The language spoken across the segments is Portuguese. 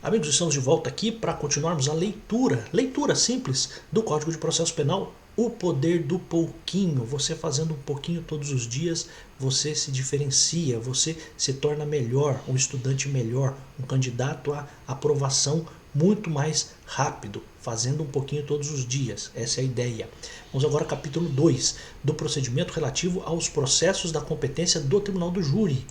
Amigos, estamos de volta aqui para continuarmos a leitura simples do Código de Processo Penal, o poder do pouquinho. Você fazendo um pouquinho todos os dias, você se diferencia, você se torna melhor, um estudante melhor, um candidato à aprovação muito mais rápido, fazendo um pouquinho todos os dias. Essa é a ideia. Vamos agora ao capítulo 2 do procedimento relativo aos processos da competência do Tribunal do Júri.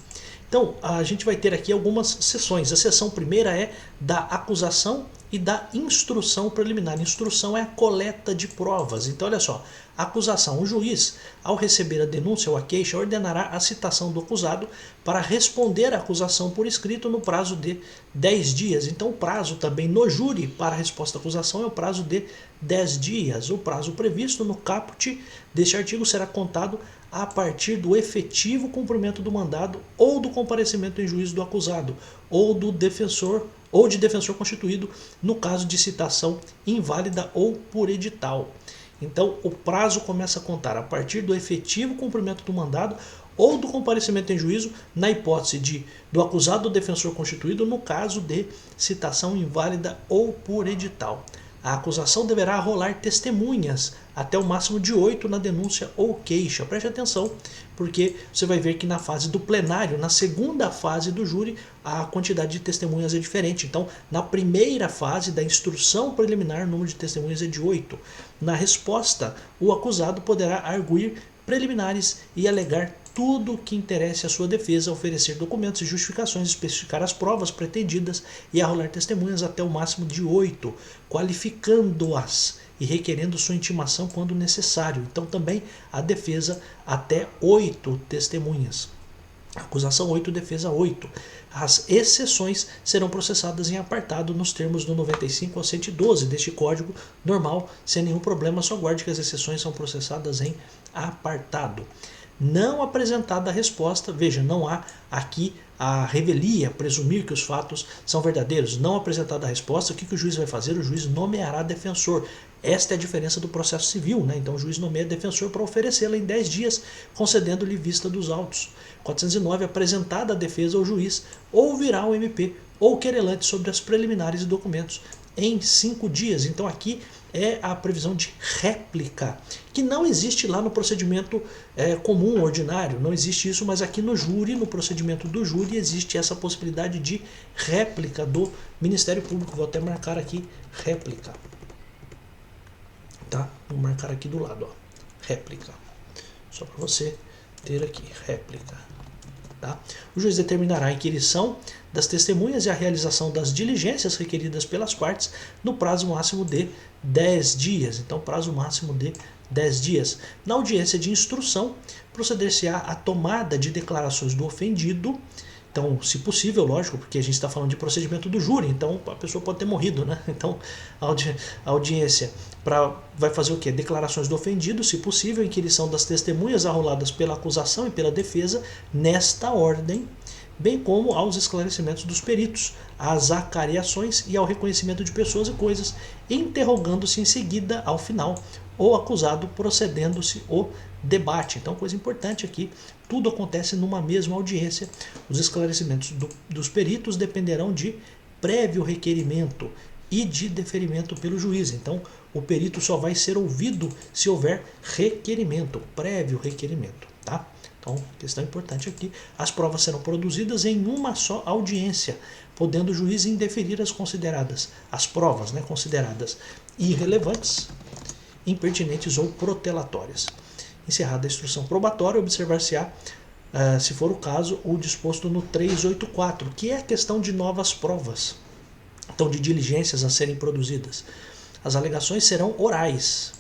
Então, a gente vai ter aqui algumas sessões. A sessão primeira é da acusação e da instrução preliminar. Instrução é a coleta de provas. Então, olha só, acusação. O juiz, ao receber a denúncia ou a queixa, ordenará a citação do acusado para responder à acusação por escrito no prazo de 10 dias. Então, o prazo também no júri para a resposta à acusação é o prazo de 10 dias. O prazo previsto no caput deste artigo será contado a partir do efetivo cumprimento do mandado ou do comparecimento em juízo do acusado ou do defensor ou de defensor constituído no caso de citação inválida ou por edital. Então, o prazo começa a contar a partir do efetivo cumprimento do mandado ou do comparecimento em juízo na hipótese do acusado ou defensor constituído no caso de citação inválida ou por edital. A acusação deverá arrolar testemunhas, até o máximo de 8 na denúncia ou queixa. Preste atenção, porque você vai ver que na fase do plenário, na segunda fase do júri, a quantidade de testemunhas é diferente. Então, na primeira fase da instrução preliminar, o número de testemunhas é de 8. Na resposta, o acusado poderá arguir preliminares e alegar tudo que interesse à sua defesa, oferecer documentos e justificações, especificar as provas pretendidas e arrolar testemunhas até o máximo de 8, qualificando-as e requerendo sua intimação quando necessário. Então também a defesa até 8 testemunhas. Acusação 8, defesa 8. As exceções serão processadas em apartado nos termos do 95 ao 112 deste Código normal, sem nenhum problema, só guarde que as exceções são processadas em apartado. Não apresentada a resposta, veja, não há aqui a revelia, presumir que os fatos são verdadeiros. Não apresentada a resposta, o que o juiz vai fazer? O juiz nomeará defensor. Esta é a diferença do processo civil, né? Então o juiz nomeia defensor para oferecê-la em 10 dias, concedendo-lhe vista dos autos. 409, apresentada a defesa ao juiz, ouvirá o MP ou querelante sobre as preliminares e documentos em 5 dias. Então aqui é a previsão de réplica, que não existe lá no procedimento comum, ordinário, não existe isso, mas aqui no júri, no procedimento do júri, existe essa possibilidade de réplica do Ministério Público. Vou até marcar aqui réplica. Tá? Vou marcar aqui do lado, ó, réplica. Só para você ter aqui, réplica. Tá? O juiz determinará a inquirição das testemunhas e a realização das diligências requeridas pelas partes no prazo máximo de 10 dias. Então, prazo máximo de 10 dias. Na audiência de instrução, proceder-se-á à tomada de declarações do ofendido. Então, se possível, lógico, porque a gente está falando de procedimento do júri, então a pessoa pode ter morrido, né? Então, a audiência vai fazer o quê? Declarações do ofendido, se possível, inquirição das testemunhas arroladas pela acusação e pela defesa, nesta ordem, bem como aos esclarecimentos dos peritos, às acariações e ao reconhecimento de pessoas e coisas, interrogando-se em seguida, ao final, o acusado, procedendo-se o debate. Então, coisa importante aqui, tudo acontece numa mesma audiência. Os esclarecimentos dos peritos dependerão de prévio requerimento e de deferimento pelo juiz. Então, o perito só vai ser ouvido se houver requerimento, prévio requerimento, tá? Então, questão importante aqui, as provas serão produzidas em uma só audiência, podendo o juiz indeferir as provas, né, consideradas irrelevantes, impertinentes ou protelatórias. Encerrada a instrução probatória, observar-se-á, se for o caso, o disposto no 384, que é a questão de novas provas, então de diligências a serem produzidas. As alegações serão orais,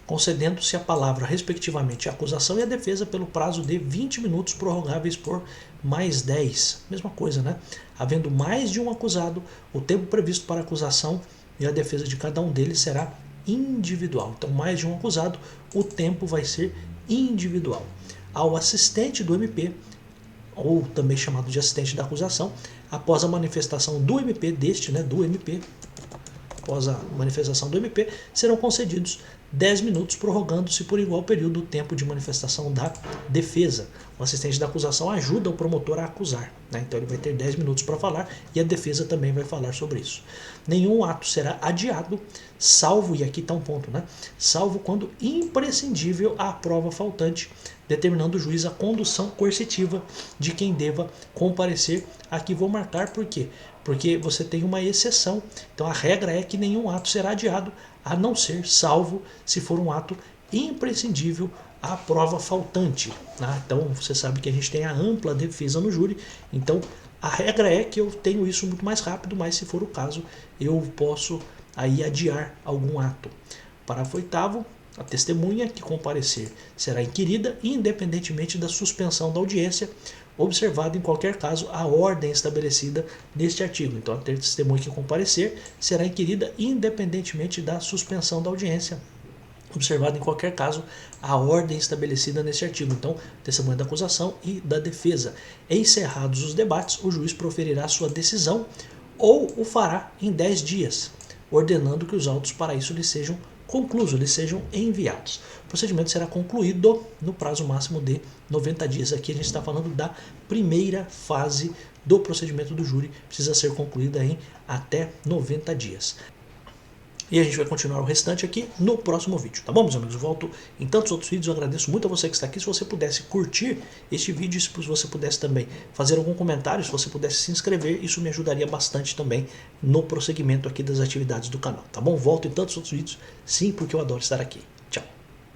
concedendo-se a palavra, respectivamente, a acusação e a defesa pelo prazo de 20 minutos, prorrogáveis por mais 10. Mesma coisa, né? Havendo mais de um acusado, o tempo previsto para a acusação e a defesa de cada um deles será individual. Então, mais de um acusado, o tempo vai ser individual. Ao assistente do MP, ou também chamado de assistente da acusação, após a manifestação do MP, após a manifestação do MP, serão concedidos 10 minutos, prorrogando-se por igual período o tempo de manifestação da defesa. O assistente da acusação ajuda o promotor a acusar, né? Então ele vai ter 10 minutos para falar e a defesa também vai falar sobre isso. Nenhum ato será adiado, salvo, e aqui está um ponto, né? Salvo quando imprescindível a prova faltante, determinando o juiz a condução coercitiva de quem deva comparecer. Aqui vou marcar por quê? Porque você tem uma exceção. Então a regra é que nenhum ato será adiado, a não ser salvo se for um ato imprescindível à prova faltante. Né? Então você sabe que a gente tem a ampla defesa no júri, então a regra é que eu tenho isso muito mais rápido, mas se for o caso eu posso aí adiar algum ato. Parágrafo 8º, a testemunha que comparecer será inquirida independentemente da suspensão da audiência, observado em qualquer caso a ordem estabelecida neste artigo. Então a testemunha que comparecer será inquirida independentemente da suspensão da audiência, observado em qualquer caso a ordem estabelecida neste artigo. Então, testemunha da acusação e da defesa. Encerrados os debates, o juiz proferirá sua decisão ou o fará em 10 dias, ordenando que os autos para isso lhe sejam conclusos, lhe sejam enviados. O procedimento será concluído no prazo máximo de 90 dias. Aqui a gente está falando da primeira fase do procedimento do júri, precisa ser concluída em até 90 dias. E a gente vai continuar o restante aqui no próximo vídeo, tá bom, meus amigos? Eu volto em tantos outros vídeos, eu agradeço muito a você que está aqui. Se você pudesse curtir este vídeo, se você pudesse também fazer algum comentário, se você pudesse se inscrever, isso me ajudaria bastante também no prosseguimento aqui das atividades do canal, tá bom? Volto em tantos outros vídeos, sim, porque eu adoro estar aqui.